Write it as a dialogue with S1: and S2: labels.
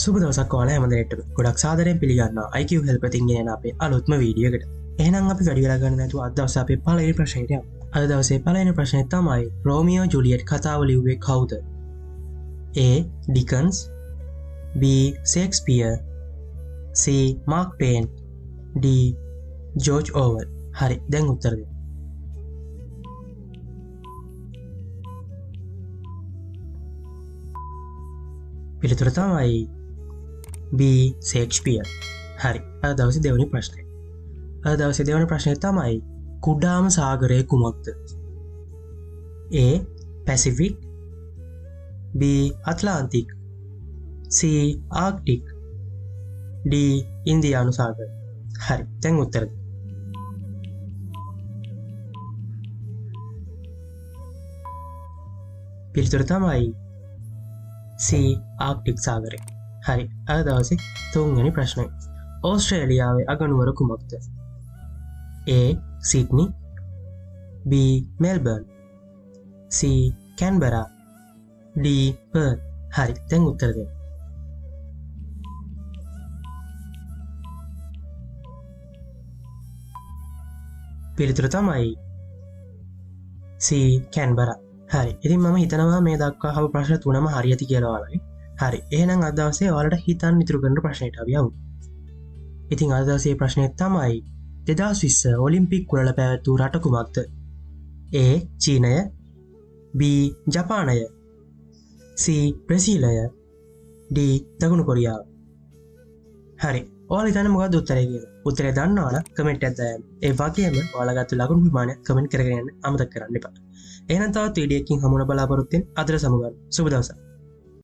S1: සුබ දවසක් ඔයාලා හැමදෙනාටම ගොඩක් සාදරයෙන් පිළිගන්නවා IQ Help එකෙන් ගෙන අපේ අලුත්ම වීඩියෝ එකට. එහෙනම් අපි වැඩි වෙලා ගන්න නැතුව අද දවසේ අපේ පළවෙනි ප්‍රශ්නෙට යමු. අද දවසේ පළවෙනි ප්‍රශ්නේ තමයි රෝමියෝ ජුලියට් කතාව ලිව්වේ කවුද? A. Dickens, B. Shakespeare, C. Mark Twain, D. George Orwell. හරි, දැන් උත්තර දෙන්න. පිළිතුර තමයි B. Shakespeare. හරි. අද දවසේ දෙවෙනි ප්‍රශ්නේ. අද දවසේ දෙවෙනි ප්‍රශ්නේ තමයි කුඩාම සාගරය කුමක්ද? A. Pacific, B. Atlantic, C. Arctic, D. ඉන්දියානු සාගරය. හරි. දැන් උත්තර දෙන්න. පිළිතුර තමයි C. ආක්ටික් සාගරය. හරි. අද දවසේ තුන්වෙනි ප්‍රශ්නය. ඕස්ට්‍රේලියාවේ අගනුවර කුමක්ද? A. Sydney, B. Melbourne, C. Canberra, D. Perth. හරි. දැන් උත්තර දෙන්න. පිළිතුර තමයි C. කැන්බරා. හරි. ඉතින් මම හිතනවා මේ දක්වා හව ප්‍රශ්න තුනම හරියටි කියලා ඔයාලගේ. හරි. එහෙනම් අද දවසේ ඔයාලට හිතන්න ඉතුරු කරන ප්‍රශ්නෙට අපි යමු. ඉතින් අද දවසේ ප්‍රශ්නේ තමයි 2020 ඔලිම්පික් කුලල පැවැත්වූ රට කුමක්ද? A. චීනය, B. ජපානය, C. බ්‍රසීලය, D. දකුණු කොරියාව. හරි. ඔයාලා හිතන්නේ මොකක්ද උත්තරේ කියලා? උත්තරේ දන්නවා නම් කමෙන්ට් එකක් දාන්න. ඒ වගේම ඔයාලා ගත්ත ලකුණු ප්‍රමාණය කමෙන්ට් කරගෙන යන්න අමතක කරන්න එපා. එහෙනම් තවත් වීඩියෝ එකකින් හමු වෙන බලාපොරොත්තු වෙන අදට සමු ගන්න. සුබ දවසක්.